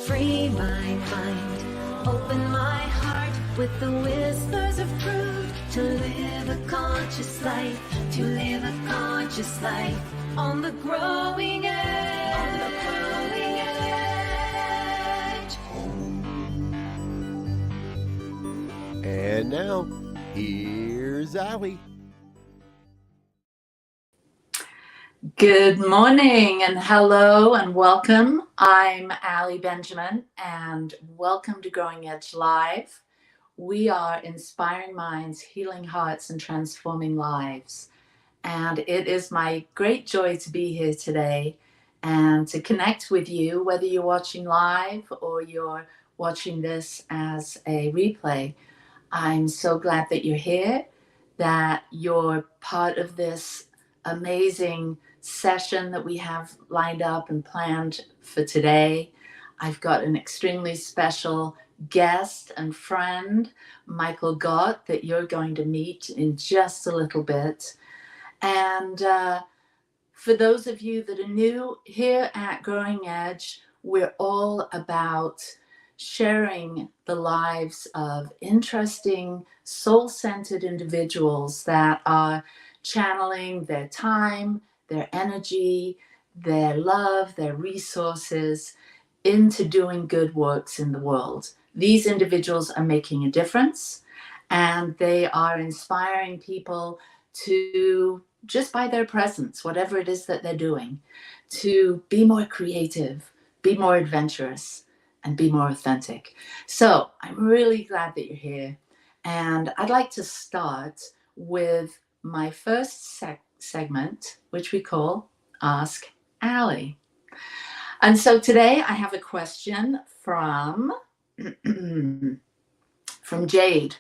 free my mind, open my heart with the whispers of truth, to live a conscious life, to live a conscious life on the growing edge, on the growing edge. And now, here's Allie. Good morning and hello and welcome. I'm Allie Benjamin and welcome to Growing Edge Live. We are inspiring minds, healing hearts, and transforming lives. And it is my great joy to be here today and to connect with you, whether you're watching live or you're watching this as a replay. I'm so glad that you're here, that you're part of this amazing session that we have lined up and planned for today. I've got an extremely special guest and friend, Michael Gott, that you're going to meet in just a little bit. And for those of you that are new here at Growing Edge, we're all about sharing the lives of interesting, soul-centered individuals that are channeling their time, their energy, their love, their resources into doing good works in the world. These individuals are making a difference, and they are inspiring people to, just by their presence, whatever it is that they're doing, to be more creative, be more adventurous, and be more authentic. So I'm really glad that you're here. And I'd like to start with my first segment, which we call Ask Allie. And so today I have a question from Jade.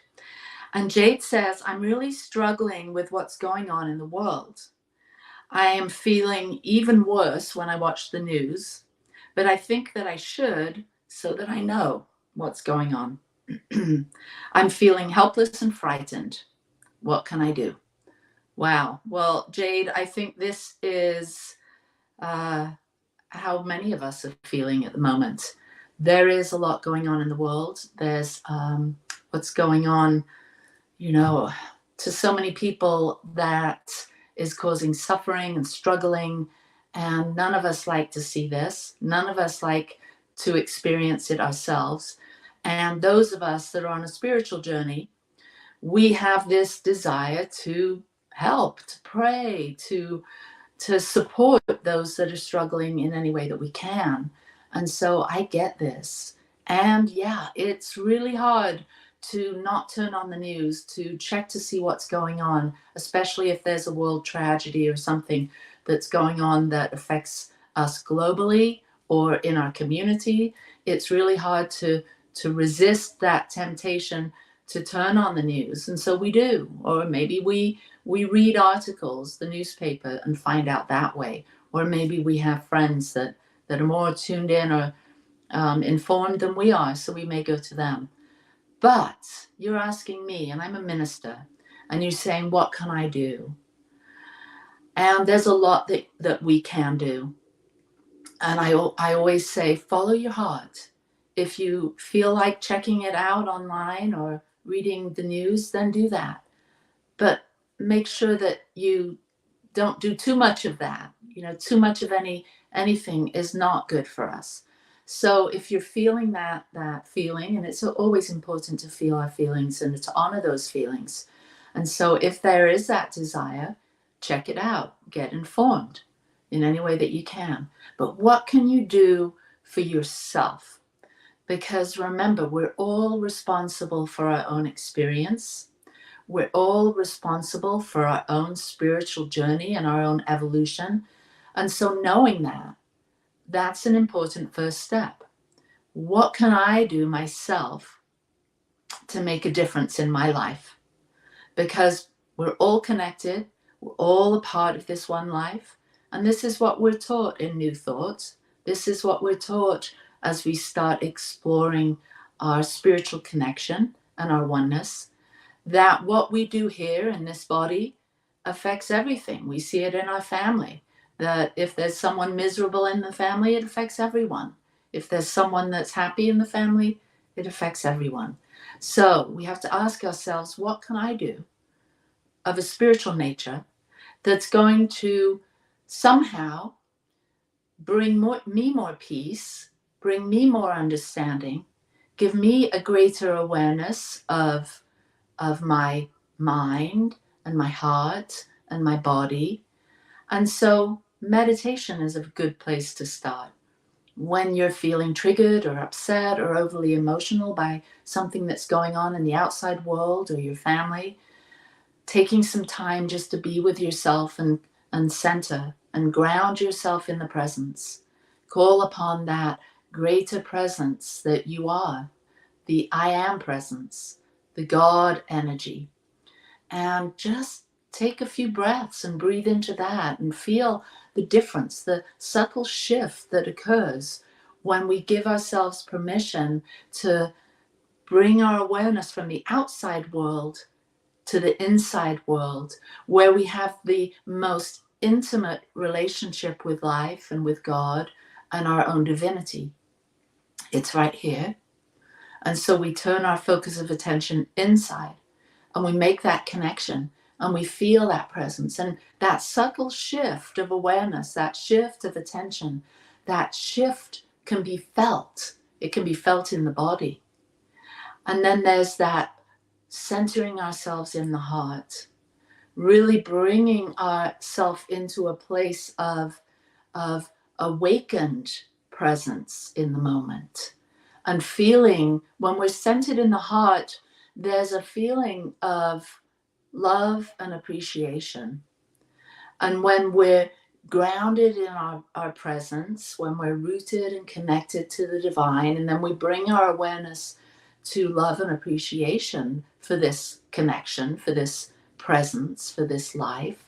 And Jade says, I'm really struggling with what's going on in the world. I am feeling even worse when I watch the news, but I think that I should so that I know what's going on. I'm feeling helpless and frightened. What can I do? Wow. Well, Jade, I think this is how many of us are feeling at the moment. There is a lot going on in the world. There's what's going on, to so many people that is causing suffering and struggling. And none of us like to see this. None of us like to experience it ourselves. And those of us that are on a spiritual journey, we have this desire to help, to pray, to support those that are struggling in any way that we can. And so I get this. And yeah, it's really hard to not turn on the news, to check to see what's going on, especially if there's a world tragedy or something that's going on that affects us globally or in our community. It's really hard to resist that temptation to turn on the news. And so we do, or maybe we read articles, the newspaper, and find out that way. Or maybe we have friends that are more tuned in or informed than we are, so we may go to them. But you're asking me, and I'm a minister, and you're saying, what can I do? And there's a lot that we can do. And I always say, follow your heart. If you feel like checking it out online or reading the news, then do that. But make sure that you don't do too much of that. Too much of anything is not good for us. So if you're feeling that feeling, and it's always important to feel our feelings and to honor those feelings. And so if there is that desire, check it out, get informed in any way that you can. But what can you do for yourself? Because remember, we're all responsible for our own experience. We're all responsible for our own spiritual journey and our own evolution. And so knowing that, that's an important first step. What can I do myself to make a difference in my life? Because we're all connected. We're all a part of this one life. And this is what we're taught in New Thoughts. This is what we're taught as we start exploring our spiritual connection and our oneness, that what we do here in this body affects everything. We see it in our family, that if there's someone miserable in the family, it affects everyone. If there's someone that's happy in the family, it affects everyone. So we have to ask ourselves, what can I do of a spiritual nature that's going to somehow bring me more peace, bring me more understanding, give me a greater awareness of my mind and my heart and my body. And so meditation is a good place to start. When you're feeling triggered or upset or overly emotional by something that's going on in the outside world or your family, taking some time just to be with yourself and center and ground yourself in the presence. Call upon that greater presence that you are, the I am presence, the God energy. And just take a few breaths and breathe into that and feel the difference, the subtle shift that occurs when we give ourselves permission to bring our awareness from the outside world to the inside world, where we have the most intimate relationship with life and with God and our own divinity. It's right here. And so we turn our focus of attention inside and we make that connection and we feel that presence and that subtle shift of awareness, that shift of attention, that shift can be felt. It can be felt in the body. And then there's that centering ourselves in the heart, really bringing ourselves into a place of awakened presence in the moment. And feeling, when we're centered in the heart, there's a feeling of love and appreciation. And when we're grounded in our presence, when we're rooted and connected to the divine, and then we bring our awareness to love and appreciation for this connection, for this presence, for this life,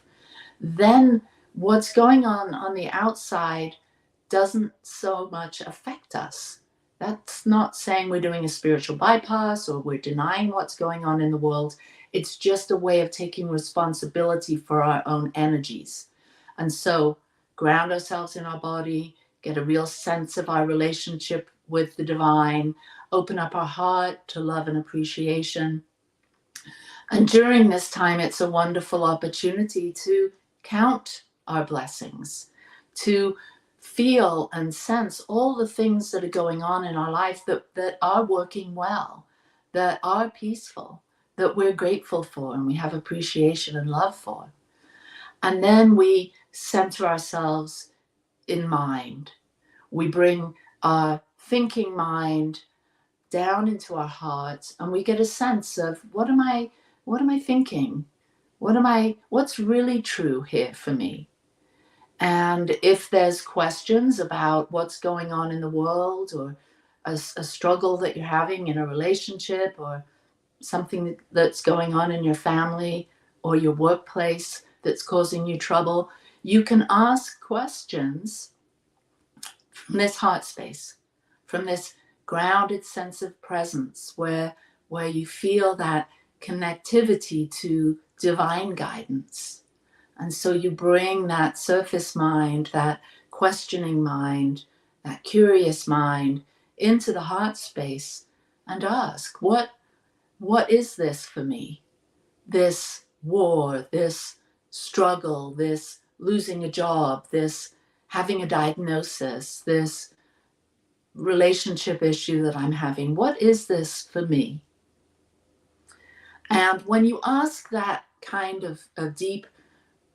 then what's going on the outside doesn't so much affect us. That's not saying we're doing a spiritual bypass or we're denying what's going on in the world. It's just a way of taking responsibility for our own energies. And so ground ourselves in our body, get a real sense of our relationship with the divine, open up our heart to love and appreciation. And during this time, it's a wonderful opportunity to count our blessings, to feel and sense all the things that are going on in our life that are working well, that are peaceful, that we're grateful for and we have appreciation and love for. And then we center ourselves in mind. We bring our thinking mind down into our hearts and we get a sense of what am I thinking? What's really true here for me? And if there's questions about what's going on in the world or a struggle that you're having in a relationship or something that's going on in your family or your workplace that's causing you trouble, you can ask questions from this heart space, from this grounded sense of presence where you feel that connectivity to divine guidance. And so you bring that surface mind, that questioning mind, that curious mind into the heart space and ask, what is this for me? This war, this struggle, this losing a job, this having a diagnosis, this relationship issue that I'm having. What is this for me? And when you ask that kind of a deep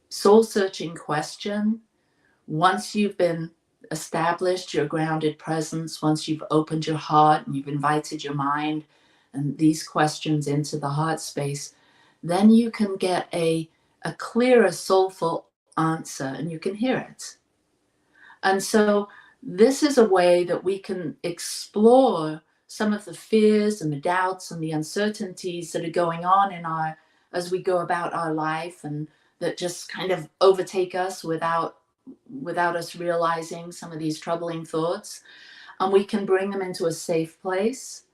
soul-searching question, once you've been established your grounded presence, once you've opened your heart and you've invited your mind and these questions into the heart space, then you can get a clearer, soulful answer and you can hear it. And so this is a way that we can explore some of the fears and the doubts and the uncertainties that are going on as we go about our life and that just kind of overtake us without us realizing some of these troubling thoughts. And we can bring them into a safe place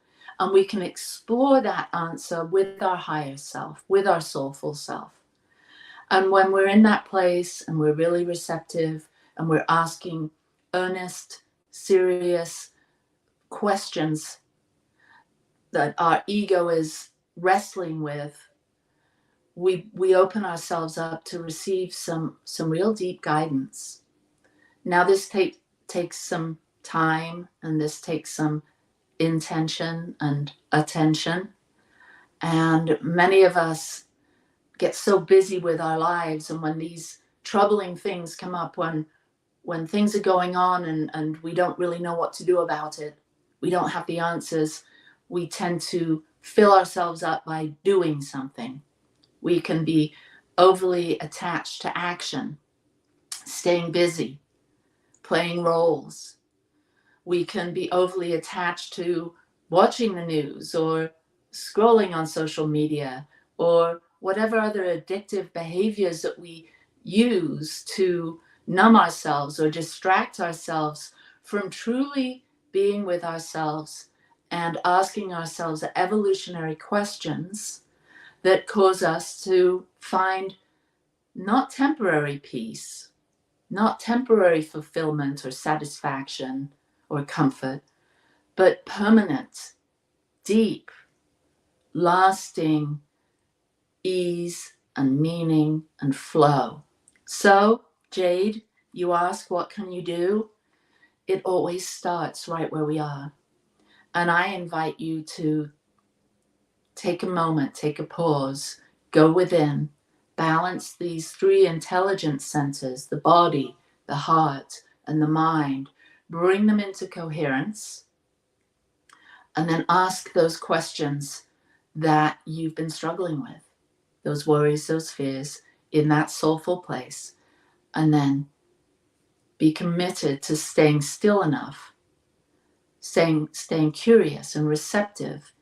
and we can explore that answer with our higher self, with our soulful self. And when we're in that place and we're really receptive and we're asking earnest, serious, questions that our ego is wrestling with, we open ourselves up to receive some real deep guidance. Now this takes some time, and this takes some intention and attention. And many of us get so busy with our lives, and when these troubling things come up, when things are going on and we don't really know what to do about it, we don't have the answers, we tend to fill ourselves up by doing something. We can be overly attached to action, staying busy, playing roles. We can be overly attached to watching the news or scrolling on social media or whatever other addictive behaviors that we use to numb ourselves or distract ourselves from truly being with ourselves and asking ourselves evolutionary questions that cause us to find not temporary peace, not temporary fulfillment or satisfaction or comfort, but permanent, deep, lasting ease and meaning and flow. So, Jade, you ask, what can you do? It always starts right where we are. And I invite you to take a moment, take a pause, go within, balance these three intelligence centers, the body, the heart, and the mind, bring them into coherence, and then ask those questions that you've been struggling with, those worries, those fears, in that soulful place. And then be committed to staying still enough, staying curious and receptive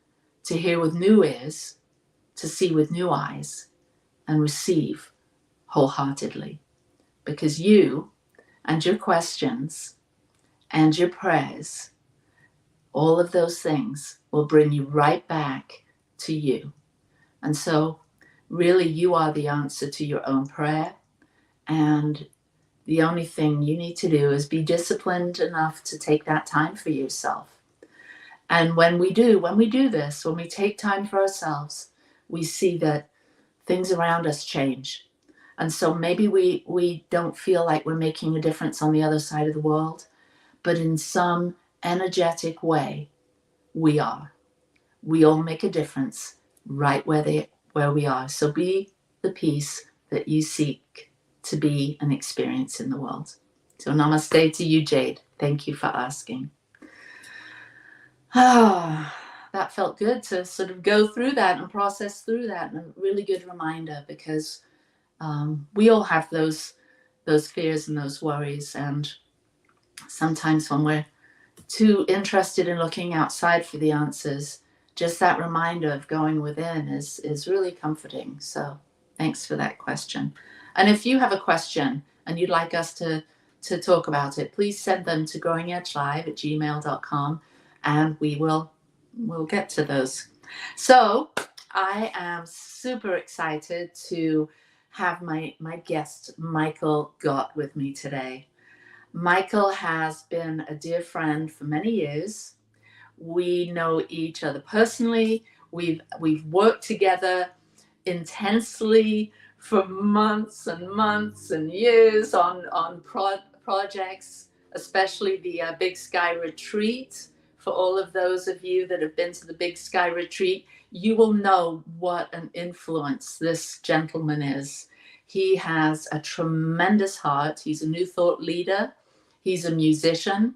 to hear with new ears, to see with new eyes, and receive wholeheartedly. Because you and your questions and your prayers, all of those things will bring you right back to you. And so really you are the answer to your own prayer. And the only thing you need to do is be disciplined enough to take that time for yourself. And when we do this, when we take time for ourselves, we see that things around us change. And so maybe we don't feel like we're making a difference on the other side of the world, but in some energetic way, we are. We all make a difference right where we are. So be the peace that you seek to be and experience in the world. So namaste to you, Jade. Thank you for asking. That felt good to sort of go through that and process through that, and a really good reminder, because we all have those fears and those worries, and sometimes when we're too interested in looking outside for the answers, just that reminder of going within is really comforting. So thanks for that question. And if you have a question and you'd like us to talk about it, please send them to growingedgelive@gmail.com, and we'll get to those. So I am super excited to have my guest, Michael Gott, with me today. Michael has been a dear friend for many years. We know each other personally. We've worked together intensely for months and months and years on projects, especially the Big Sky Retreat. For all of those of you that have been to the Big Sky Retreat, you will know what an influence this gentleman is. He has a tremendous heart. He's a New Thought leader. He's a musician,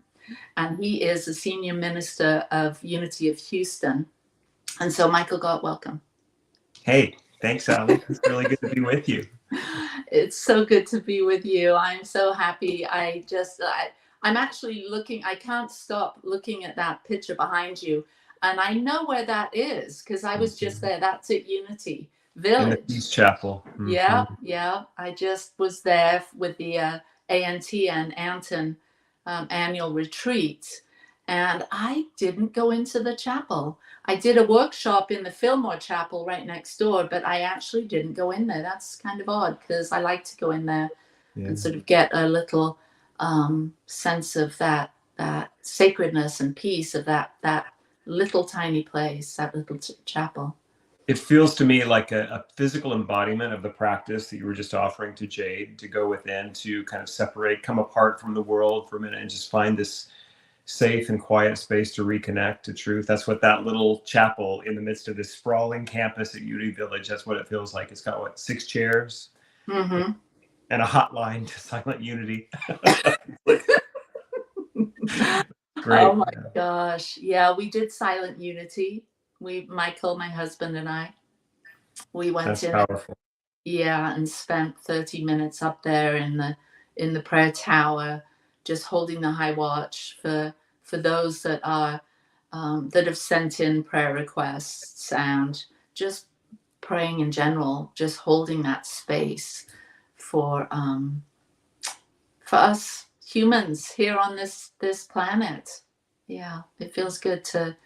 and he is a senior minister of Unity of Houston. And so, Michael Gott, welcome. Hey, thanks, Ali. It's really good to be with you. It's so good to be with you. I'm so happy. I'm actually looking, I can't stop looking at that picture behind you. And I know where that is because I was just there. That's at Unity Village. In the Peace Chapel. Mm-hmm. Yeah. I just was there with the ANT and Anton annual retreat. And I didn't go into the chapel. I did a workshop in the Fillmore Chapel right next door, but I actually didn't go in there. That's kind of odd because I like to go in there and sort of get a little sense of that sacredness and peace of that little tiny place, that little chapel. It feels to me like a physical embodiment of the practice that you were just offering to Jade, to go within, to kind of separate, come apart from the world for a minute and just find this safe and quiet space to reconnect to truth. That's what that little chapel in the midst of this sprawling campus at Unity Village, that's what it feels like. It's got, what, 6 chairs? Mm-hmm. And a hotline to Silent Unity. Great. Oh my gosh. Yeah, we did Silent Unity. Michael, my husband, and I, we went That's in. Powerful. Yeah, and spent 30 minutes up there in the prayer tower, just holding the high watch for those that are that have sent in prayer requests, and just praying in general, just holding that space for us humans here on this planet. Yeah, it feels good to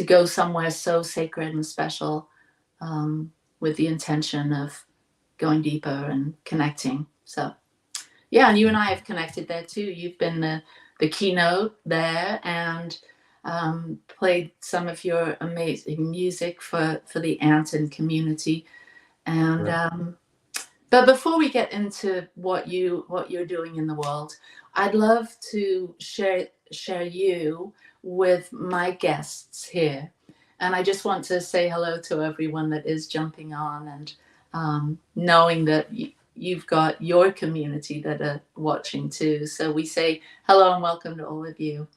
go somewhere so sacred and special, with the intention of going deeper and connecting. So yeah, and you and I have connected there too. You've been the keynote there, and played some of your amazing music for the Anton community. And Right. But before we get into what you're doing in the world, I'd love to share you with my guests here. And I just want to say hello to everyone that is jumping on, and knowing that you've got your community that are watching too. So we say hello and welcome to all of you.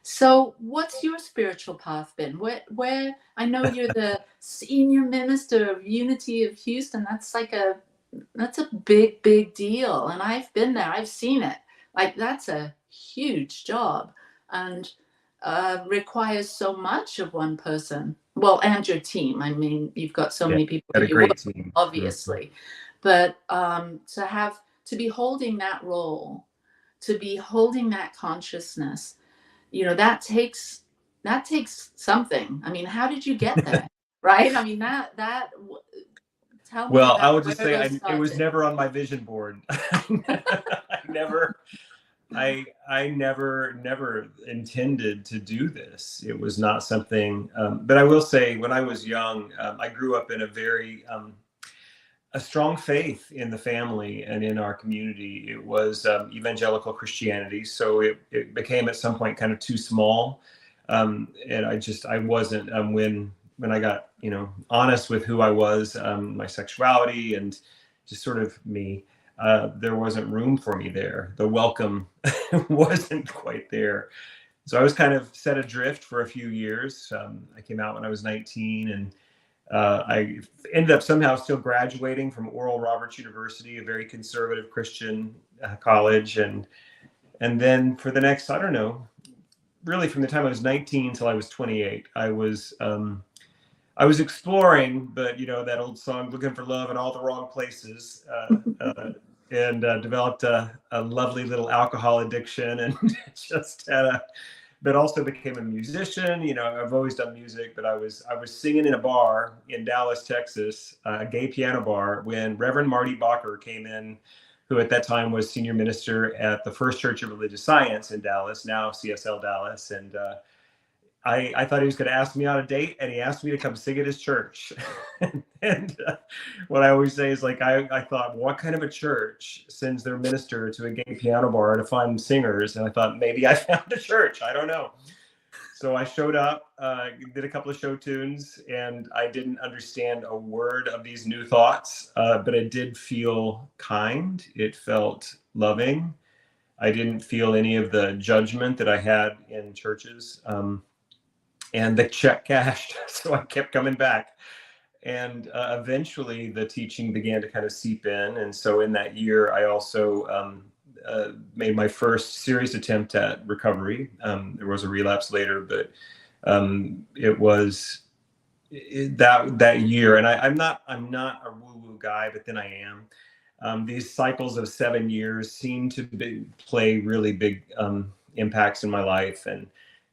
So what's your spiritual path been? Where I know you're the senior minister of Unity of Houston. That's a big deal. And I've been there. I've seen it. Like, that's a huge job, and requires so much of one person. Well, and your team. I mean, you've got so many people Got a that you work great with, team. obviously. But to be holding that role, to be holding that consciousness, that takes something. I mean, how did you get there? Right? I mean, tell me Well, about I will just where say those it was started. never on my vision board. I never intended to do this. It was not something, but I will say, when I was young, I grew up in a strong faith in the family and in our community. It was evangelical Christianity. So it became at some point kind of too small. And I wasn't, when I got, honest with who I was, my sexuality and just sort of me, there wasn't room for me there. The welcome wasn't quite there. So I was kind of set adrift for a few years. I came out when I was 19, and I ended up somehow still graduating from Oral Roberts University, a very conservative Christian college. And then for the next, I don't know, really from the time I was 19 till I was 28, I was exploring, but that old song, looking for love in all the wrong places, and developed a lovely little alcohol addiction, and just but also became a musician. I've always done music, but I was singing in a bar in Dallas, Texas, a gay piano bar, when Reverend Marty Bacher came in, who at that time was senior minister at the First Church of Religious Science in Dallas, now CSL Dallas. And I thought he was going to ask me on a date, and he asked me to come sing at his church. And what I always say is, like, I thought, what kind of a church sends their minister to a gay piano bar to find singers? And I thought, maybe I found a church. I don't know. So I showed up, did a couple of show tunes, and I didn't understand a word of these new thoughts, but it did feel kind. It felt loving. I didn't feel any of the judgment that I had in churches. And the check cashed, so I kept coming back. And eventually the teaching began to kind of seep in. And so in that year, I also made my first serious attempt at recovery. There was a relapse later, but it was that year. And I'm not a woo-woo guy, but then I am. These cycles of 7 years seem to play really big impacts in my life. And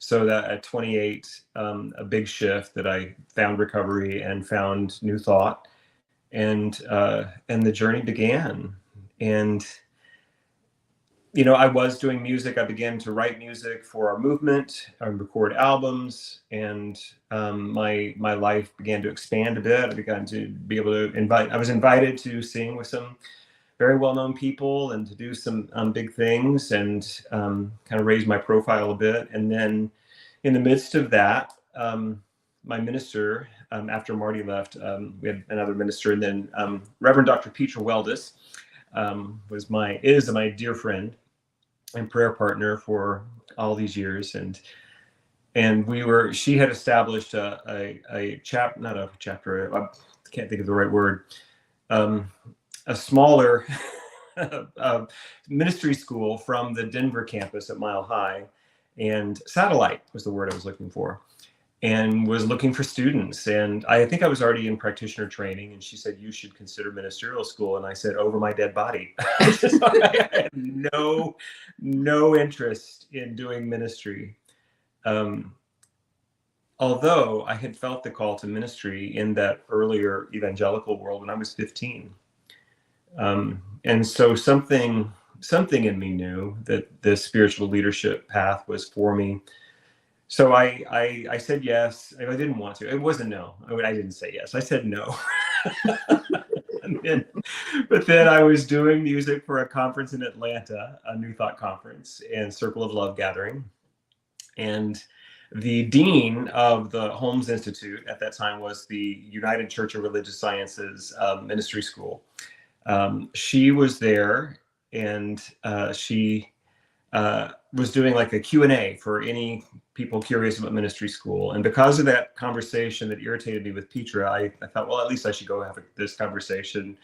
so that at 28, a big shift, that I found recovery and found new thought, and the journey began. And I was doing music. I began to write music for our movement, record albums, and my life began to expand a bit. I began to be able to I was invited to sing with some very well-known people and to do some big things, and kind of raise my profile a bit. And then in the midst of that, my minister, after Marty left, we had another minister, and then Reverend Dr. Petra Weldis is my dear friend and prayer partner for all these years. And she had established I can't think of the right word, a smaller ministry school from the Denver campus at Mile High, and satellite was the word I was looking for, and was looking for students. And I think I was already in practitioner training, and she said, you should consider ministerial school. And I said, over my dead body. I had no interest in doing ministry. Although I had felt the call to ministry in that earlier evangelical world when I was 15. And so something in me knew that the spiritual leadership path was for me. So I said yes. I didn't want to. It wasn't no. I didn't say yes. I said no. But then I was doing music for a conference in Atlanta, a New Thought conference and Circle of Love gathering. And the dean of the Holmes Institute at that time was the United Church of Religious Sciences ministry school. She was there, and she was doing like a Q&A for any people curious about ministry school. And because of that conversation that irritated me with Petra, I thought, well, at least I should go have this conversation.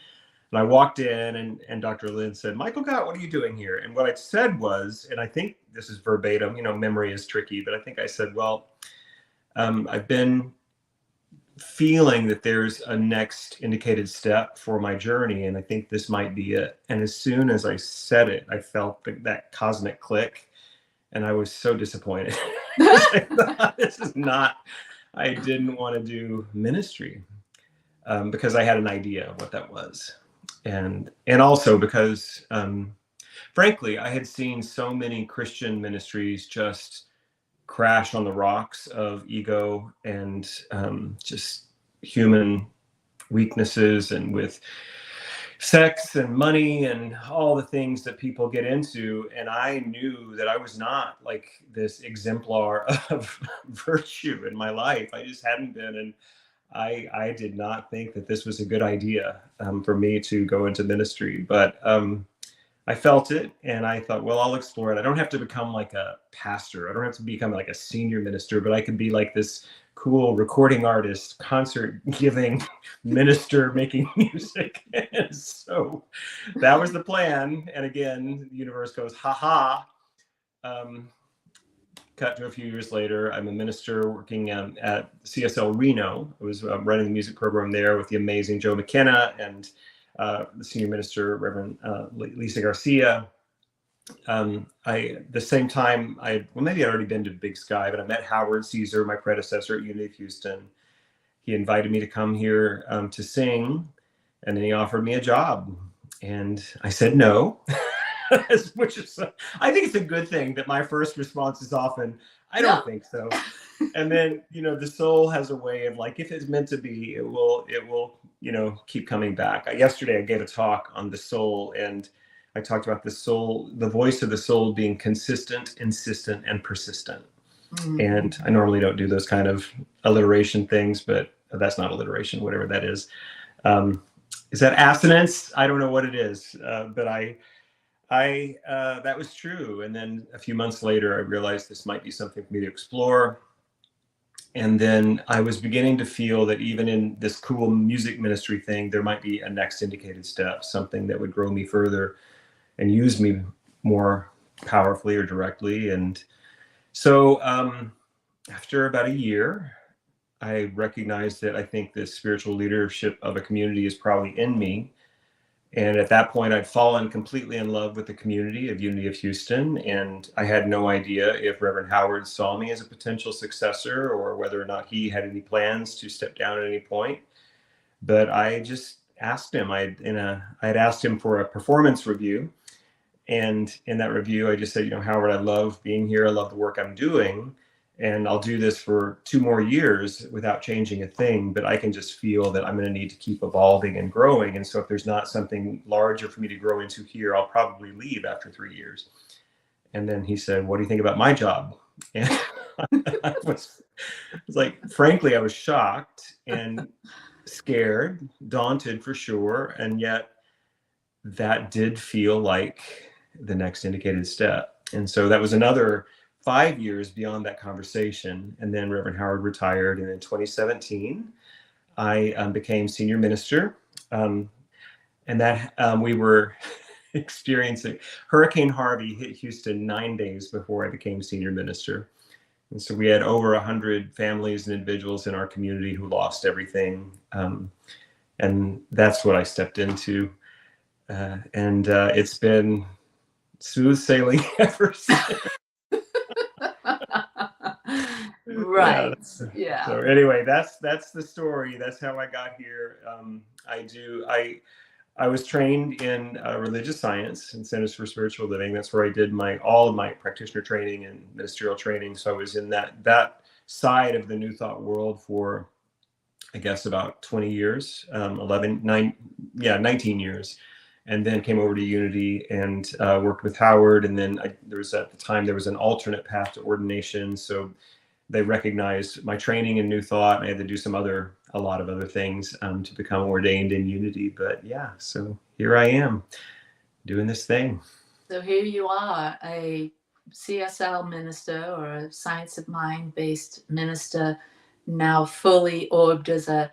And I walked in, and Dr. Lynn said, Michael Gott, what are you doing here? And what I said was, and I think this is verbatim, memory is tricky, but I think I said, well, I've been feeling that there's a next indicated step for my journey, and I think this might be it. And as soon as I said it, I felt that cosmic click, and I was so disappointed. I didn't want to do ministry because I had an idea of what that was. And also because, frankly, I had seen so many Christian ministries just crash on the rocks of ego and just human weaknesses, and with sex and money and all the things that people get into. And I knew that I was not like this exemplar of virtue in my life. I just hadn't been. And I did not think that this was a good idea for me to go into ministry. But I felt it, and I thought, well, I'll explore it. I don't have to become like a pastor. I don't have to become like a senior minister, but I could be like this cool recording artist, concert giving minister making music. And so that was the plan. And again, the universe goes, ha. Cut to a few years later, I'm a minister working at CSL Reno. I was running the music program there with the amazing Joe McKenna and the senior minister, Reverend Lisa Garcia. The same time, maybe I'd already been to Big Sky, but I met Howard Caesar, my predecessor at Unity of Houston. He invited me to come here to sing, and then he offered me a job, and I said no. Which is, I think it's a good thing that my first response is often, I don't think so. And then, the soul has a way of, like, if it's meant to be, it will, keep coming back. Yesterday I gave a talk on the soul, and I talked about the soul, the voice of the soul being consistent, insistent, and persistent. And I normally don't do those kind of alliteration things, but that's not alliteration, whatever that is. Is that assonance? I don't know what it is, but that was true. And then a few months later, I realized this might be something for me to explore. And then I was beginning to feel that even in this cool music ministry thing, there might be a next indicated step, something that would grow me further and use me more powerfully or directly. And so after about a year, I recognized that I think the spiritual leadership of a community is probably in me. And at that point, I'd fallen completely in love with the community of Unity of Houston. And I had no idea if Reverend Howard saw me as a potential successor or whether or not he had any plans to step down at any point. But I just asked him, I'd asked him for a performance review. And in that review, I just said, Howard, I love being here. I love the work I'm doing. And I'll do this for 2 more years without changing a thing. But I can just feel that I'm going to need to keep evolving and growing. And so if there's not something larger for me to grow into here, I'll probably leave after 3 years. And then he said, what do you think about my job? And I was like, frankly, I was shocked and scared, daunted for sure. And yet that did feel like the next indicated step. And so that was another 5 years beyond that conversation. And then Reverend Howard retired. And in 2017, I became senior minister. And that we were experiencing Hurricane Harvey hit Houston 9 days before I became senior minister. And so we had over 100 families and individuals in our community who lost everything. And that's what I stepped into. And it's been smooth sailing ever since. Right. Yeah. So anyway, that's the story. That's how I got here. I was trained in religious science and Centers for Spiritual Living. That's where I did all of my practitioner training and ministerial training. So I was in that side of the New Thought world for, I guess, about 20 years, 19 years. And then came over to Unity and worked with Howard. And then at the time, there was an alternate path to ordination. So they recognized my training in New Thought. I had to do a lot of other things to become ordained in Unity. But yeah, so here I am doing this thing. So here you are, a CSL minister or a science of mind based minister, now fully orbed as a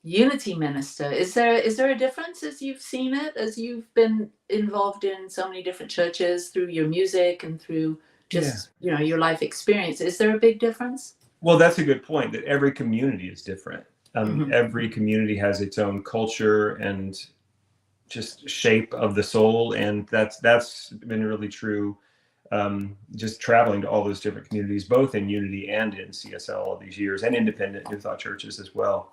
Unity minister. Is there a difference as you've seen it, as you've been involved in so many different churches through your music and through just your life experience? Is there a big difference? Well, that's a good point, that every community is different. Every community has its own culture and just shape of the soul, and that's been really true. Just traveling to all those different communities, both in Unity and in CSL all these years, and independent New Thought churches as well.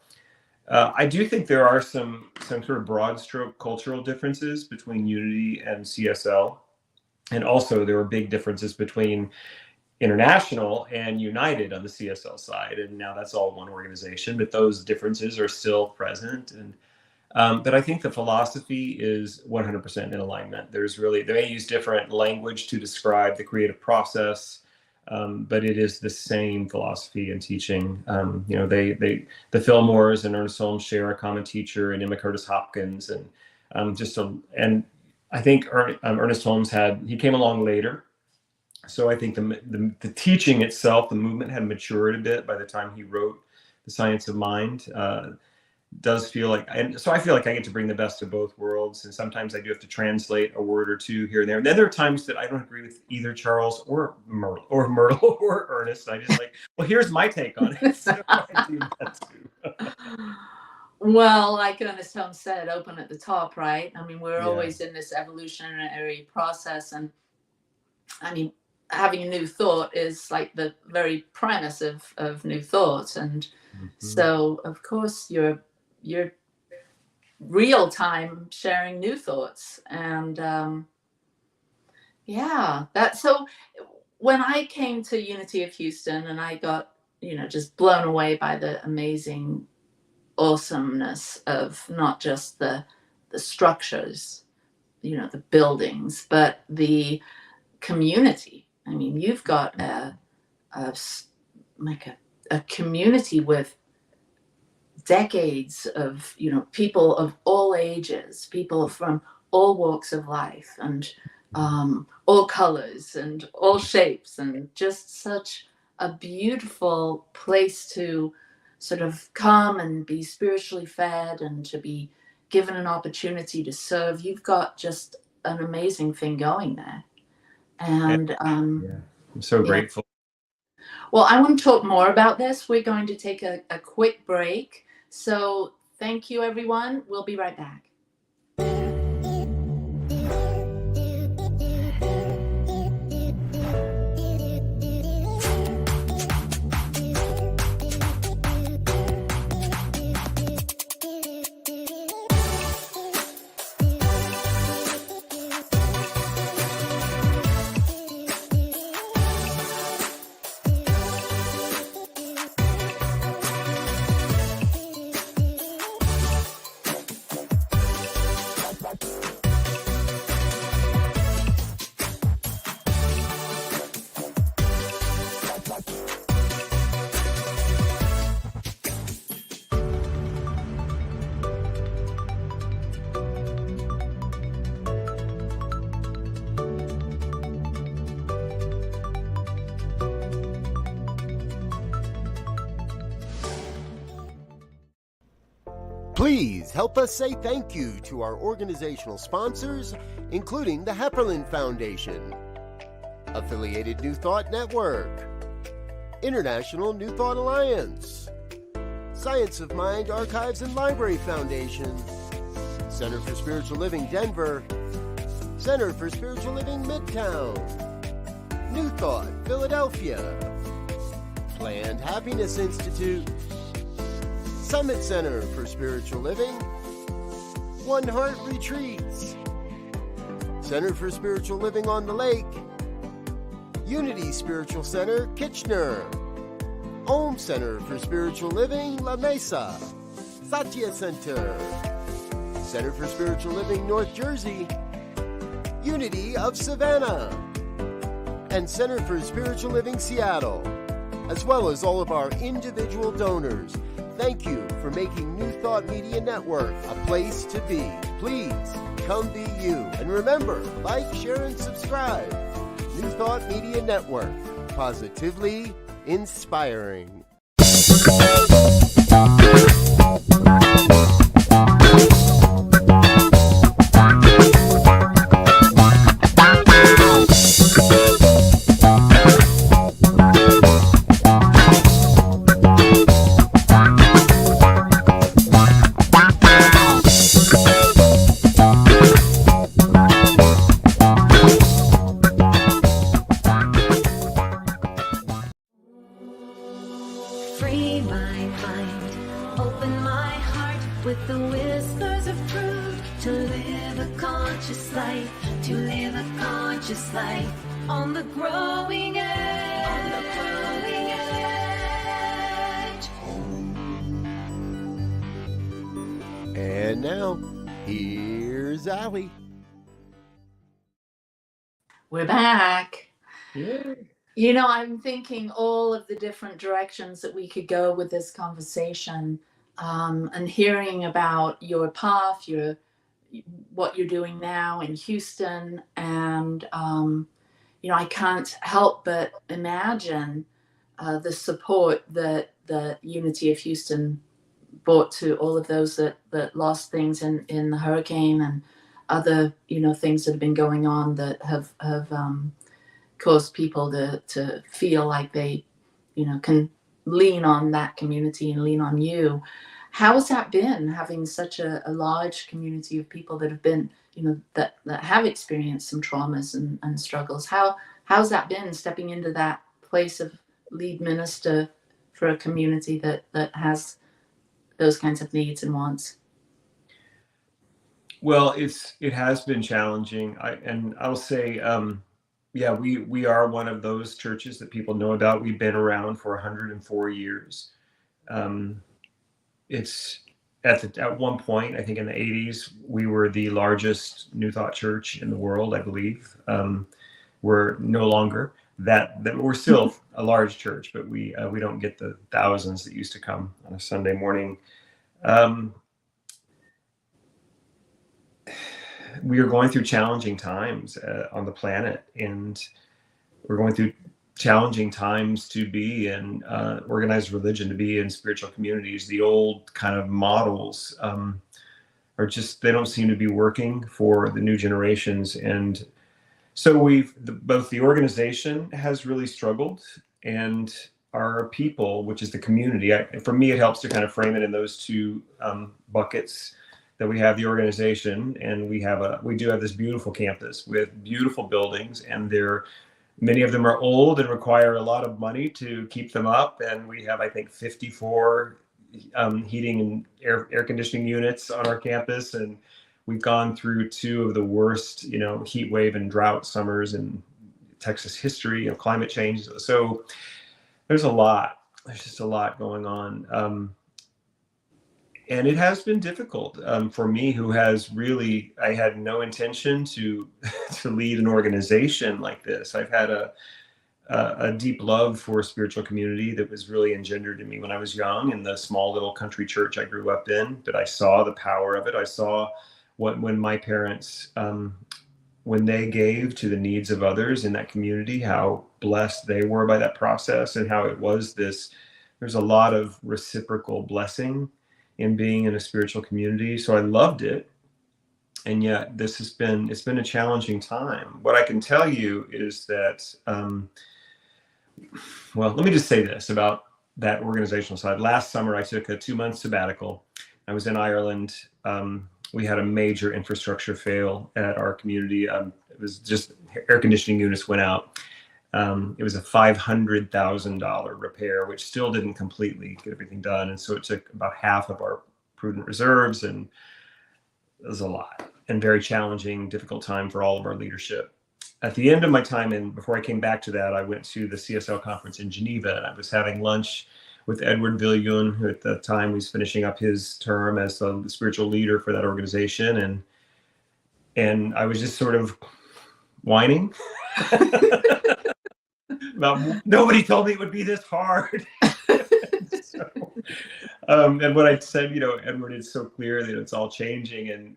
I do think there are some sort of broad stroke cultural differences between Unity and CSL. And also there were big differences between International and United on the CSL side. And now that's all one organization, but those differences are still present. And but I think the philosophy is 100% in alignment. They may use different language to describe the creative process, but it is the same philosophy and teaching. The Fillmores and Ernest Holmes share a common teacher, and Emma Curtis Hopkins, and I think Ernest Holmes he came along later. So I think the teaching itself, the movement had matured a bit by the time he wrote The Science of Mind. Does feel like, and so I feel like I get to bring the best of both worlds. And sometimes I do have to translate a word or two here and there. And then there are times that I don't agree with either Charles or Myrtle or Ernest. I just well, here's my take on it. So I do that too. Well, like Ernest Holmes said, open at the top, right? I mean, we're always in this evolutionary process. And I mean, having a new thought is like the very premise of new thought. And so, of course, you're real time sharing new thoughts. And that's so when I came to Unity of Houston and I got, just blown away by the amazing awesomeness of not just the structures, the buildings, but the community. I mean, you've got a community with decades of people of all ages, people from all walks of life, and all colors and all shapes, and just such a beautiful place to sort of come and be spiritually fed and to be given an opportunity to serve. You've got just an amazing thing going there. And I'm so grateful. Well, I want to talk more about this. We're going to take a quick break. So thank you, everyone. We'll be right back. Please help us say thank you to our organizational sponsors, including the Hepperlin Foundation, Affiliated New Thought Network, International New Thought Alliance, Science of Mind Archives and Library Foundation, Center for Spiritual Living Denver, Center for Spiritual Living Midtown, New Thought Philadelphia, Planned Happiness Institute, Summit Center for Spiritual Living, One Heart Retreats, Center for Spiritual Living on the Lake, Unity Spiritual Center, Kitchener, Holmes Center for Spiritual Living, La Mesa, Satya Center, Center for Spiritual Living, North Jersey, Unity of Savannah, and Center for Spiritual Living, Seattle, as well as all of our individual donors. Thank you for making New Thought Media Network a place to be. Please come be you. And remember, like, share, and subscribe. New Thought Media Network, positively inspiring. Free my mind, open my heart with the whispers of truth. To live a conscious life, to live a conscious life on the growing edge. On the growing edge. And now, here's Allie. We're back. Yeah. You know, I'm thinking all of the different directions that we could go with this conversation, and hearing about your path, what you're doing now in Houston, and you know, I can't help but imagine the support that the Unity of Houston brought to all of those that lost things in the hurricane and other, you know, things that have been going on that have caused people to feel like they, you know, can lean on that community and lean on you. How has that been, having such a large community of people that have been, you know, that have experienced some traumas and struggles? How's that been, stepping into that place of lead minister for a community that has those kinds of needs and wants? Well, it has been challenging. I'll say, yeah, we are one of those churches that people know about. We've been around for 104 years. It's at one point, I think in the 80s, we were the largest New Thought church in the world, I believe. We're no longer that we're still a large church, but we don't get the thousands that used to come on a Sunday morning. We are going through challenging times on the planet, and we're going through challenging times to be in organized religion, to be in spiritual communities. The old kind of models are just, they don't seem to be working for the new generations. And so both the organization has really struggled, and our people, which is the community. For me, it helps to kind of frame it in those two buckets. That we have the organization, and we do have this beautiful campus with beautiful buildings, and many of them are old and require a lot of money to keep them up. And we have, I think, 54 heating and air conditioning units on our campus, and we've gone through two of the worst, you know, heat wave and drought summers in Texas history of climate change. So there's just a lot going on. And it has been difficult for me, who has really, I had no intention to lead an organization like this. I've had a deep love for spiritual community that was really engendered in me when I was young in the small little country church I grew up in. But I saw the power of it. I saw when my parents, when they gave to the needs of others in that community, how blessed they were by that process, and how it was there's a lot of reciprocal blessing in being in a spiritual community. So I loved it. And yet it's been a challenging time. What I can tell you is that, well, let me just say this about that organizational side. Last summer, I took a 2-month sabbatical. I was in Ireland. We had a major infrastructure fail at our community. It was just air conditioning units went out. It was a $500,000 repair, which still didn't completely get everything done. And so it took about half of our prudent reserves, and it was a lot and very challenging, difficult time for all of our leadership. At the end of my time, and before I came back to that, I went to the CSL conference in Geneva, and I was having lunch with Edward Viljoen, who at the time was finishing up his term as the spiritual leader for that organization. And I was just sort of whining about, nobody told me it would be this hard. So, and what I said, Edward, it's so clear that it's all changing, and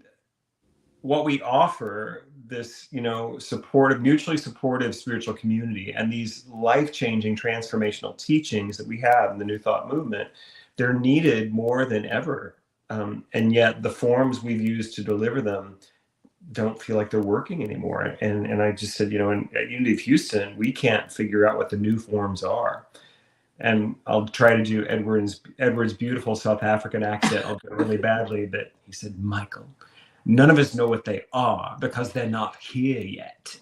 what we offer, this, supportive, mutually supportive spiritual community, and these life-changing transformational teachings that we have in the New Thought movement, they're needed more than ever. And yet the forms we've used to deliver them don't feel like they're working anymore. And I just said, at Unity of Houston, we can't figure out what the new forms are. And I'll try to do Edward's beautiful South African accent. I'll do it really badly, but he said, Michael, none of us know what they are because they're not here yet.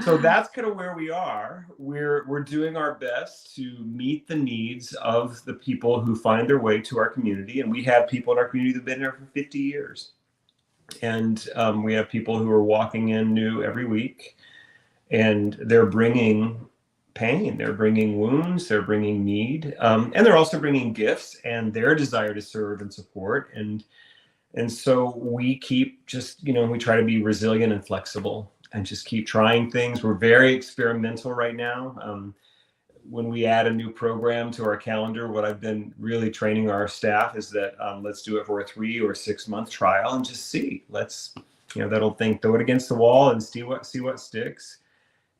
So that's kind of where we are. We're doing our best to meet the needs of the people who find their way to our community. And we have people in our community that have been here for 50 years. And we have people who are walking in new every week, and they're bringing pain, they're bringing wounds, they're bringing need, and they're also bringing gifts and their desire to serve and support. And so we keep just, we try to be resilient and flexible and just keep trying things. We're very experimental right now. When we add a new program to our calendar, what I've been really training our staff is that let's do it for a 3 or 6 month trial and just see. Let's, that old thing, throw it against the wall and see what sticks.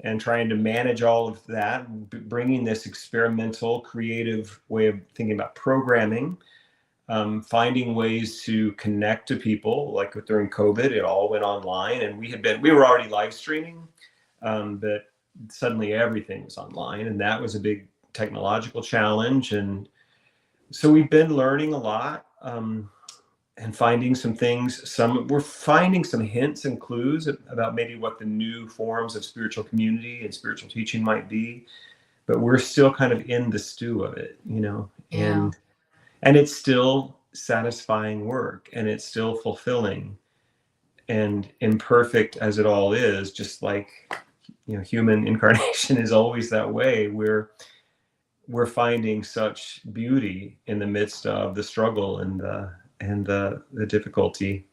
And trying to manage all of that, bringing this experimental, creative way of thinking about programming, finding ways to connect to people. Like during COVID, it all went online, and we were already live streaming, but suddenly everything was online, and that was a big technological challenge. And so we've been learning a lot. And finding some things, we're finding some hints and clues about maybe what the new forms of spiritual community and spiritual teaching might be, but we're still kind of in the stew of it, Yeah. And it's still satisfying work, and it's still fulfilling, and imperfect as it all is, just like, human incarnation is always that way. We're finding such beauty in the midst of the struggle and the difficulty.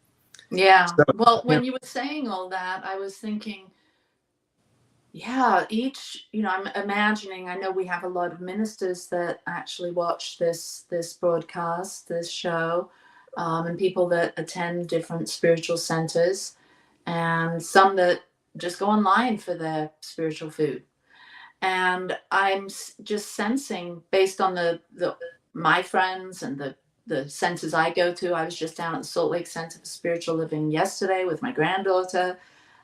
Yeah. So, well, when you were saying all that, I was thinking, I'm imagining, I know we have a lot of ministers that actually watch this broadcast, this show, and people that attend different spiritual centers, and some that just go online for their spiritual food. And I'm just sensing, based on my friends and the centers I go to. I was just down at the Salt Lake Center for Spiritual Living yesterday with my granddaughter.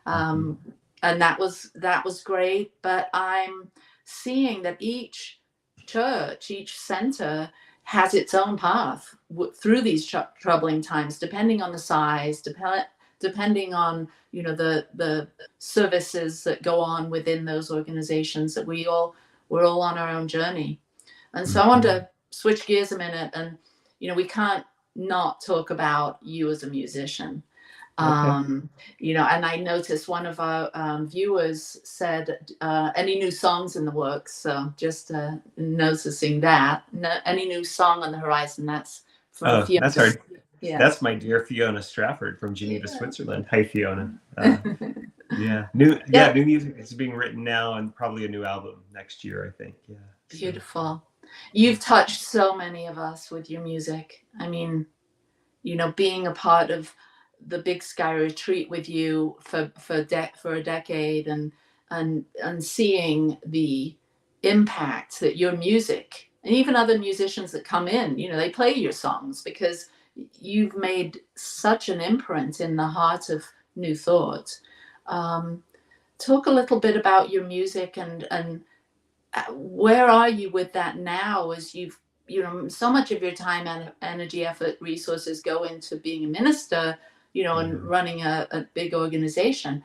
And that was great. But I'm seeing that each church, each center has its own path through these troubling times, depending on the size, depending on, the services that go on within those organizations, that we're all on our own journey. And so I want to switch gears a minute, and we can't not talk about you as a musician. Okay. And I noticed one of our viewers said, any new songs in the works? So just noticing that. Any new song on the horizon? That's from Fiona. That's hard. Yeah. That's my dear Fiona Strafford from Geneva, Switzerland. Hi, Fiona. New music is being written now, and probably a new album next year, I think. Yeah. Beautiful. You've touched so many of us with your music. I mean, being a part of the Big Sky Retreat with you for a decade, and seeing the impact that your music and even other musicians that come in, they play your songs because you've made such an imprint in the heart of New Thought. Talk a little bit about your music and where are you with that now, as you've, so much of your time and energy, effort, resources go into being a minister, and running a big organization.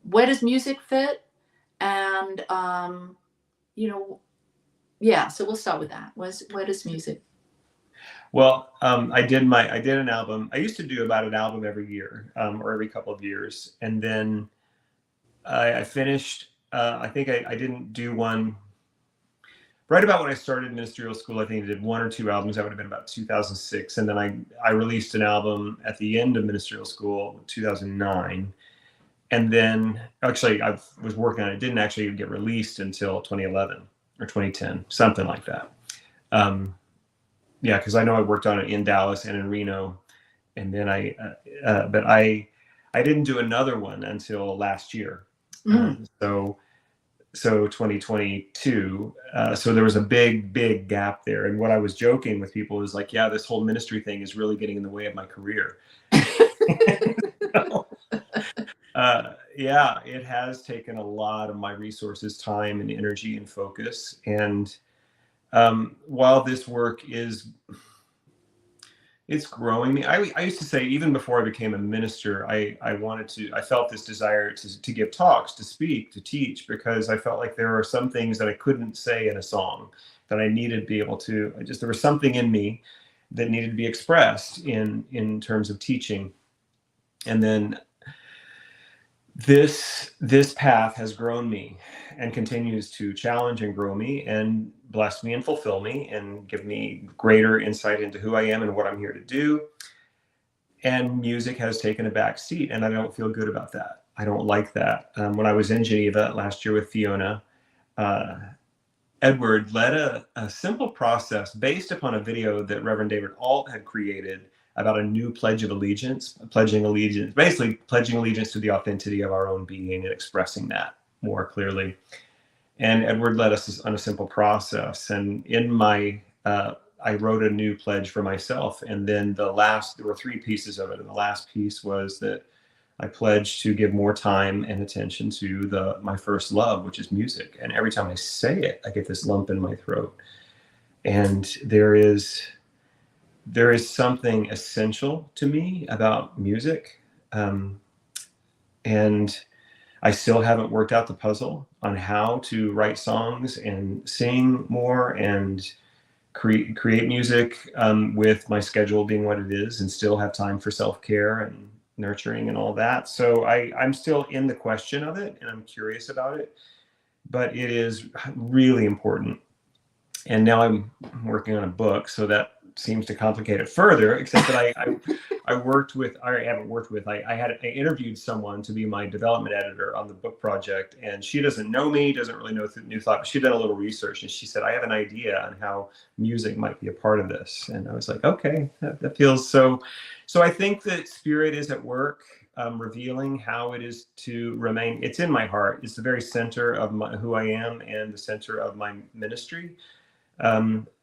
Where does music fit? And, so we'll start with that. Where does music? Well, I did an album. I used to do about an album every year, or every couple of years. And then I finished, I think I didn't do one right about when I started ministerial school. I think I did one or two albums. That would have been about 2006. And then I released an album at the end of ministerial school, 2009. And then actually I was working on it. It didn't actually get released until 2011 or 2010, something like that. Because I know I worked on it in Dallas and in Reno. And then but I didn't do another one until last year. So 2022. So there was a big gap there. And what I was joking with people is like, yeah, this whole ministry thing is really getting in the way of my career. It has taken a lot of my resources, time and energy and focus. And while this work it's growing me. I used to say, even before I became a minister, I felt this desire to give talks, to speak, to teach, because I felt like there are some things that I couldn't say in a song that I needed to be able to, there was something in me that needed to be expressed in terms of teaching. And then this path has grown me and continues to challenge and grow me and bless me and fulfill me and give me greater insight into who I am and what I'm here to do. And music has taken a back seat, and I don't feel good about that. I don't like that. When I was in Geneva last year with Fiona, Edward led a simple process based upon a video that Reverend David Alt had created about a new pledge of allegiance, basically pledging allegiance to the authenticity of our own being and expressing that more clearly. And Edward led us on a simple process. And in I wrote a new pledge for myself. And then there were three pieces of it. And the last piece was that I pledged to give more time and attention to my first love, which is music. And every time I say it, I get this lump in my throat. And there is something essential to me about music. And I still haven't worked out the puzzle on how to write songs and sing more and create music with my schedule being what it is, and still have time for self-care and nurturing and all that. So I'm still in the question of it, and I'm curious about it, but it is really important. And now I'm working on a book, so that seems to complicate it further, except that I interviewed someone to be my development editor on the book project, and she doesn't know me, doesn't really know New Thought, but she'd done a little research, and she said, I have an idea on how music might be a part of this. And I was like, okay, that feels so. So I think that Spirit is at work, revealing how it is to remain. It's in my heart. It's the very center of who I am and the center of my ministry.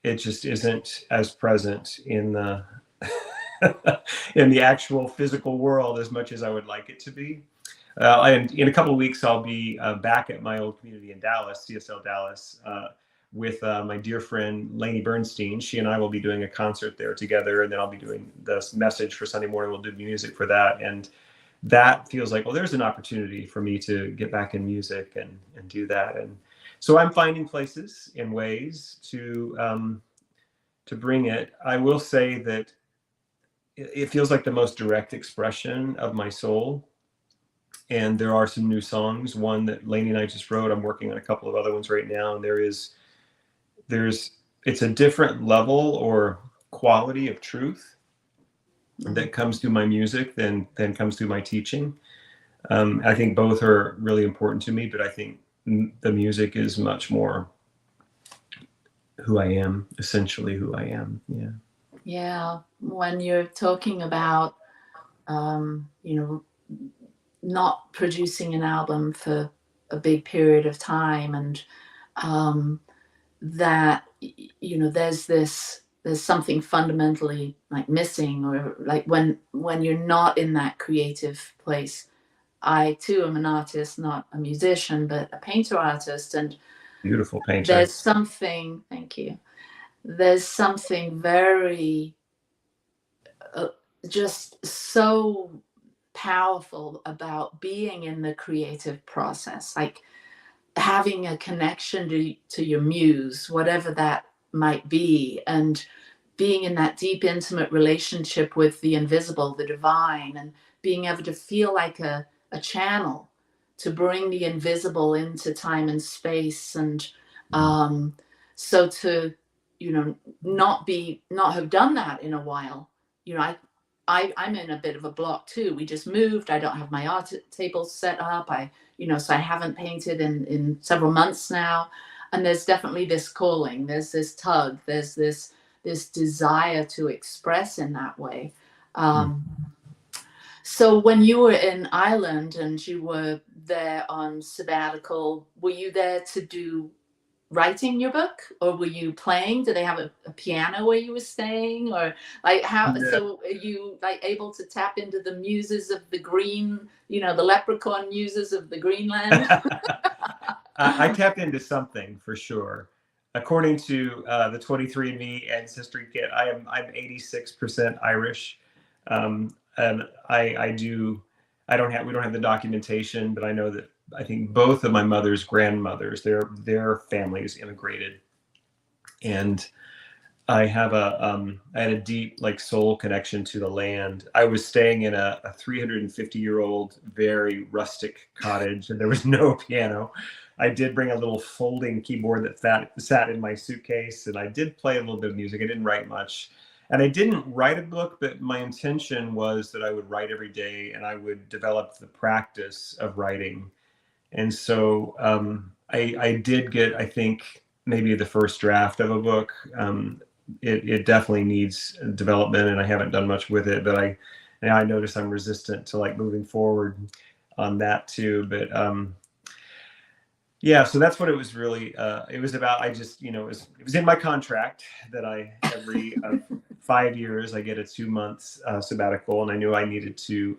It just isn't as present in the in the actual physical world as much as I would like it to be. And in a couple of weeks, I'll be back at my old community in Dallas, CSL Dallas, with my dear friend Lainey Bernstein. She and I will be doing a concert there together, and then I'll be doing this message for Sunday morning. We'll do music for that, and that feels like, well, there's an opportunity for me to get back in music and do that. And so I'm finding places and ways to bring it. I will say that it feels like the most direct expression of my soul. And there are some new songs. One that Lainey and I just wrote. I'm working on a couple of other ones right now. And it's a different level or quality of truth that comes through my music than comes through my teaching. I think both are really important to me, but I think the music is much more who I am, essentially who I am. Yeah. Yeah. When you're talking about, not producing an album for a big period of time, and that, there's something fundamentally like missing, or like when you're not in that creative place. I too am an artist, not a musician, but a painter artist. And Beautiful painter. there's something, thank you. There's something very just so powerful about being in the creative process, like having a connection to your muse, whatever that might be, and being in that deep, intimate relationship with the invisible, the divine, and being able to feel like a channel to bring the invisible into time and space. And so to, not have done that in a while, I'm in a bit of a block too. We just moved. I don't have my art table set up. So I haven't painted in several months now. And there's definitely this calling. There's this tug. There's this desire to express in that way. So when you were in Ireland and you were there on sabbatical, were you there to do writing your book, or were you playing? Do they have a piano where you were staying, or like how? Yeah. So are you like able to tap into the muses of the green, the leprechaun muses of the Greenland? I tapped into something for sure. According to the 23andMe ancestry kit, I'm 86% Irish, and we don't have the documentation, but I know that I think both of my mother's grandmothers, their families immigrated, and I had a deep like soul connection to the land. I was staying in a 350-year-old, very rustic cottage, and there was no piano. I did bring a little folding keyboard that sat in my suitcase, and I did play a little bit of music. I didn't write much. And I didn't write a book, but my intention was that I would write every day and I would develop the practice of writing. And so I did get, I think, maybe the first draft of a book. It definitely needs development, and I haven't done much with it, but I notice I'm resistant to like moving forward on that too. But yeah, so that's what it was really. It was about. I just, it was in my contract that every 5 years I get a 2 months sabbatical, and I knew I needed to.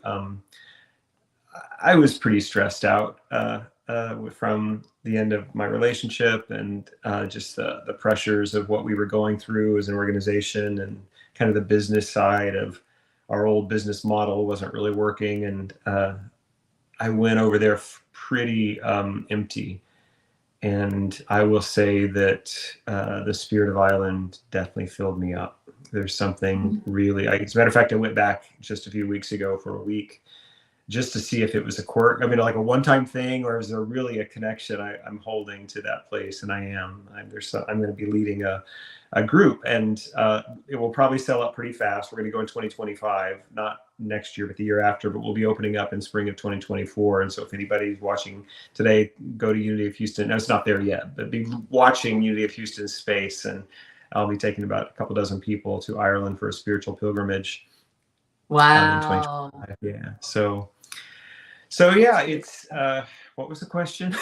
I was pretty stressed out from the end of my relationship, and just the pressures of what we were going through as an organization, and kind of the business side of our old business model wasn't really working, and I went over there pretty empty. And I will say that the spirit of Ireland definitely filled me up. There's something really, as a matter of fact, I went back just a few weeks ago for a week just to see if it was a quirk, like a one-time thing, or is there really a connection I'm holding to that place? And I am. I'm going to be leading a group, and it will probably sell up pretty fast. We're going to go in 2025, not next year, but the year after, but we'll be opening up in spring of 2024. And so if anybody's watching today, go to Unity of Houston. No, it's not there yet, but be watching Unity of Houston space, and I'll be taking about a couple dozen people to Ireland for a spiritual pilgrimage. Wow. In 2025. Yeah. So yeah, it's what was the question?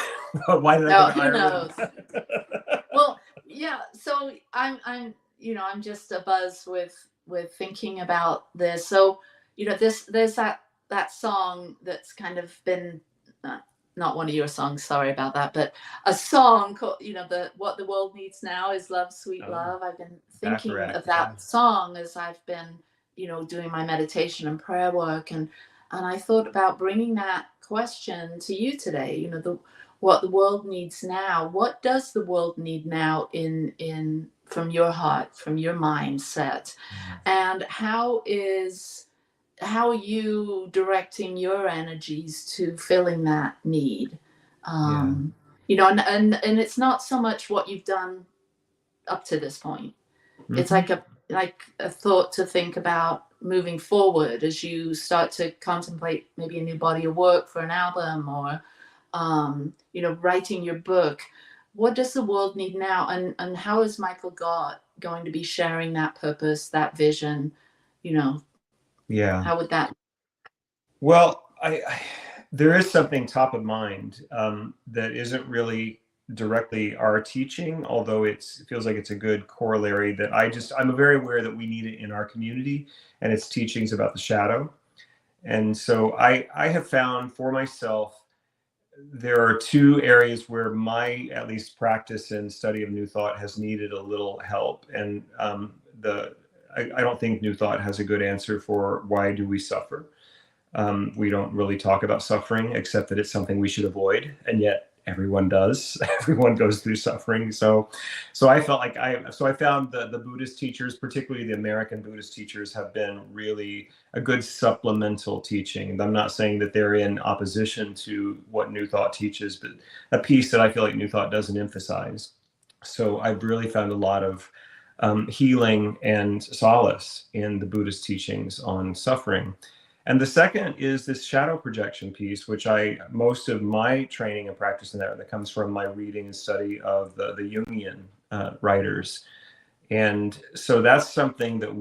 Why did I go to Ireland? Who knows? Well, yeah. So I'm just abuzz with thinking about this. So there's that song that's kind of been not one of your songs. Sorry about that, but a song called what the world needs now is love, sweet love. I've been thinking of that song as I've been doing my meditation and prayer work, and I thought about bringing that question to you today. What the world needs now. What does the world need now in from your heart, from your mindset, and how are you directing your energies to filling that need? And it's not so much what you've done up to this point. Mm-hmm. It's like a thought to think about moving forward as you start to contemplate maybe a new body of work for an album, or writing your book. What does the world need now, and how is Michael Gott going to be sharing that purpose, that vision? How would that? Well, there is something top of mind that isn't really directly our teaching, although it feels like it's a good corollary that I'm very aware that we need it in our community, and it's teachings about the shadow. And so I have found for myself, there are two areas where my, at least, practice and study of New Thought has needed a little help. And I don't think New Thought has a good answer for why do we suffer. We don't really talk about suffering, except that it's something we should avoid, and yet everyone does. Everyone goes through suffering. So I felt like I found the Buddhist teachers, particularly the American Buddhist teachers, have been really a good supplemental teaching. I'm not saying that they're in opposition to what New Thought teaches, but a piece that I feel like New Thought doesn't emphasize. So I've really found a lot of healing and solace in the Buddhist teachings on suffering. And the second is this shadow projection piece, which most of my training and practice in that comes from my reading and study of the Jungian writers. And so that's something that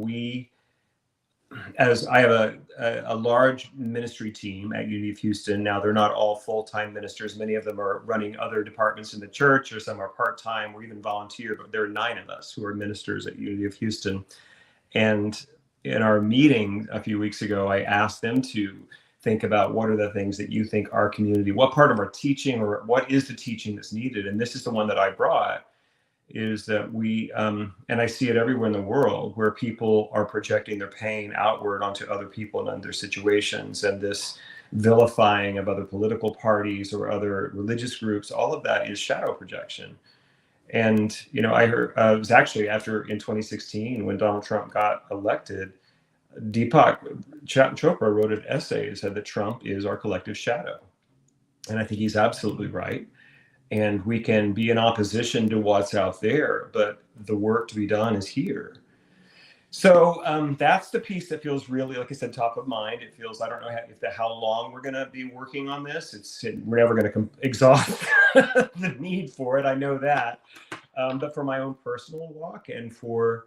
as I have a large ministry team at Unity of Houston. Now, they're not all full-time ministers. Many of them are running other departments in the church, or some are part-time or even volunteer, but there are 9 of us who are ministers at Unity of Houston. And in our meeting a few weeks ago, I asked them to think about what are the things that you think our community, what part of our teaching, or what is the teaching that's needed. And this is the one that I brought, is that we, and I see it everywhere in the world, where people are projecting their pain outward onto other people and other situations. And this vilifying of other political parties or other religious groups, all of that is shadow projection. And, I heard, it was actually in 2016, when Donald Trump got elected, Deepak Chopra wrote an essay that said that Trump is our collective shadow. And I think he's absolutely right. And we can be in opposition to what's out there, but the work to be done is here. So that's the piece that feels really, like I said, top of mind. It feels, I don't know how long we're going to be working on this. We're never going to exhaust the need for it. I know that. But for my own personal walk and for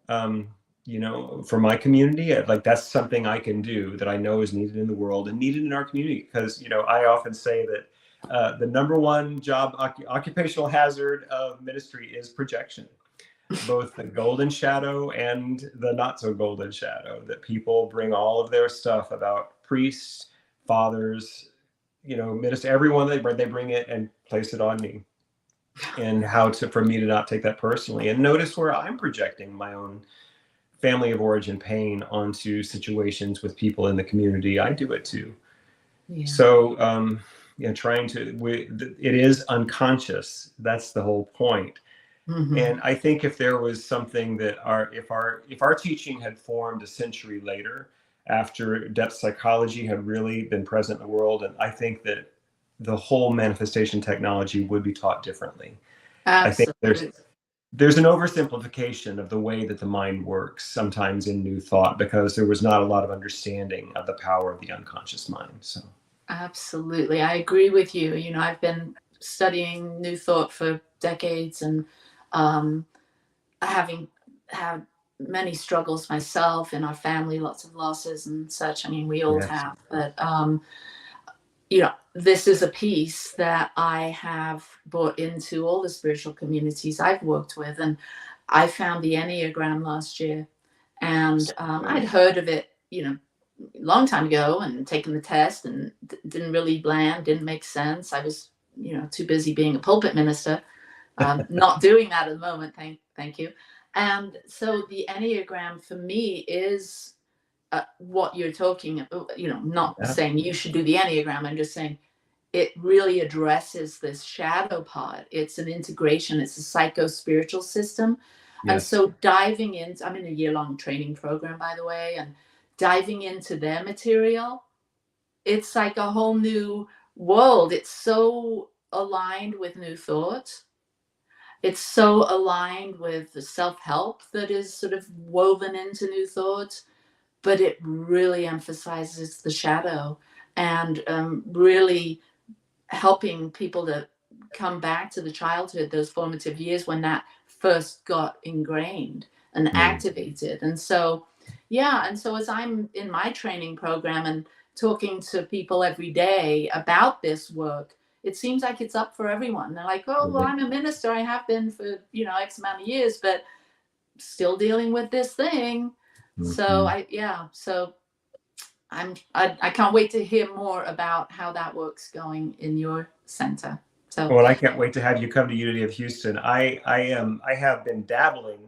my community, that's something I can do that I know is needed in the world and needed in our community. Because, I often say that the number one job occupational hazard of ministry is projection. Both the golden shadow and the not so golden shadow, that people bring all of their stuff about priests, fathers, minister, everyone, they bring it and place it on me, and for me to not take that personally, and notice where I'm projecting my own family of origin pain onto situations with people in the community I do it to. Yeah. So, it is unconscious. That's the whole point. Mm-hmm. And I think if there was something that if our teaching had formed a century later, after depth psychology had really been present in the world, and I think that the whole manifestation technology would be taught differently. Absolutely. I think there's an oversimplification of the way that the mind works sometimes in New Thought, because there was not a lot of understanding of the power of the unconscious mind. So absolutely, I agree with you. I've been studying New Thought for decades, and having had many struggles myself in our family, lots of losses and such. I mean, we all have, but this is a piece that I have brought into all the spiritual communities I've worked with. And I found the Enneagram last year, and I'd heard of it, a long time ago, and taken the test, and didn't really land, didn't make sense. I was, too busy being a pulpit minister, not doing that at the moment. Thank you. And so the Enneagram for me is what you're talking about, not saying you should do the Enneagram. I'm just saying it really addresses this shadow part. It's an integration. It's a psycho-spiritual system. Yes. And so diving into, I'm in a year-long training program, by the way, and diving into their material, it's like a whole new world. It's so aligned with New Thought. It's so aligned with the self-help that is sort of woven into New Thought, but it really emphasizes the shadow, and really helping people to come back to the childhood, those formative years when that first got ingrained and activated. And so, as I'm in my training program and talking to people every day about this work, it seems like it's up for everyone. They're like, oh, well, I'm a minister. I have been for, X amount of years, but still dealing with this thing. So I can't wait to hear more about how that work's going in your center. So, well, I can't wait to have you come to Unity of Houston. I have been dabbling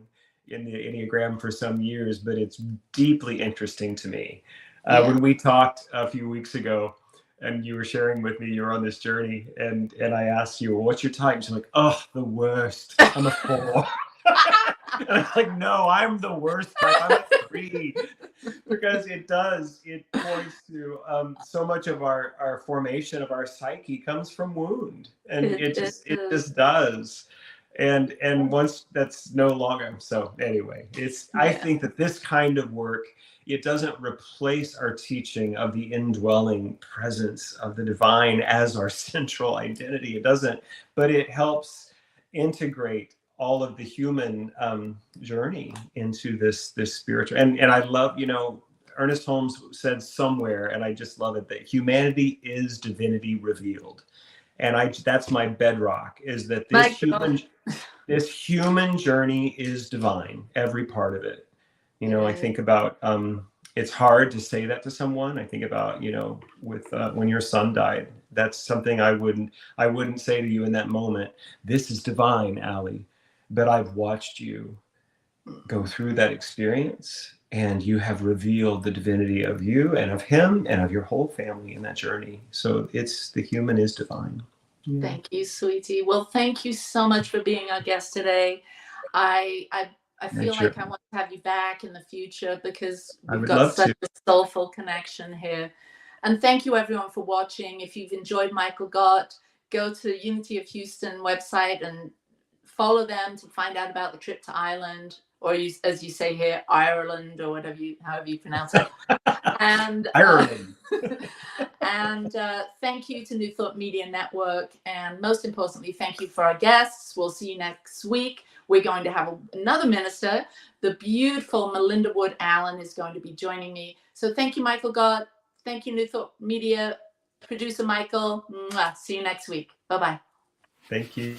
in the Enneagram for some years, but it's deeply interesting to me. When we talked a few weeks ago, and you were sharing with me, you're on this journey, and I asked you, well, what's your type? She's like, oh, the worst. I'm a 4. And I'm like, no, I'm the worst type. I'm a 3. Because it points to so much of our formation of our psyche comes from wound, and it just does. And once that's no longer, so anyway, I think that this kind of work, it doesn't replace our teaching of the indwelling presence of the divine as our central identity. It doesn't, but it helps integrate all of the human journey into this spiritual. And I love, Ernest Holmes said somewhere, and I just love it, that humanity is divinity revealed. And that's my bedrock, is that this human journey is divine, every part of it. I think about, it's hard to say that to someone. I think about, with when your son died, that's something I wouldn't say to you in that moment, this is divine, Allie. But I've watched you go through that experience, and you have revealed the divinity of you and of him and of your whole family in that journey. So the human is divine. Yeah. Thank you, sweetie. Well, thank you so much for being our guest today. I feel like I want to have you back in the future, because we've got such a soulful connection here. And thank you, everyone, for watching. If you've enjoyed Michael Gott, go to Unity of Houston website and follow them to find out about the trip to Ireland, or as you say here, Ireland, or however you pronounce it. And Ireland. And thank you to New Thought Media Network. And most importantly, thank you for our guests. We'll see you next week. We're going to have another minister. The beautiful Melinda Wood Allen is going to be joining me. So thank you, Michael Gott. Thank you, New Thought Media. Producer Michael. Mwah. See you next week. Bye-bye. Thank you.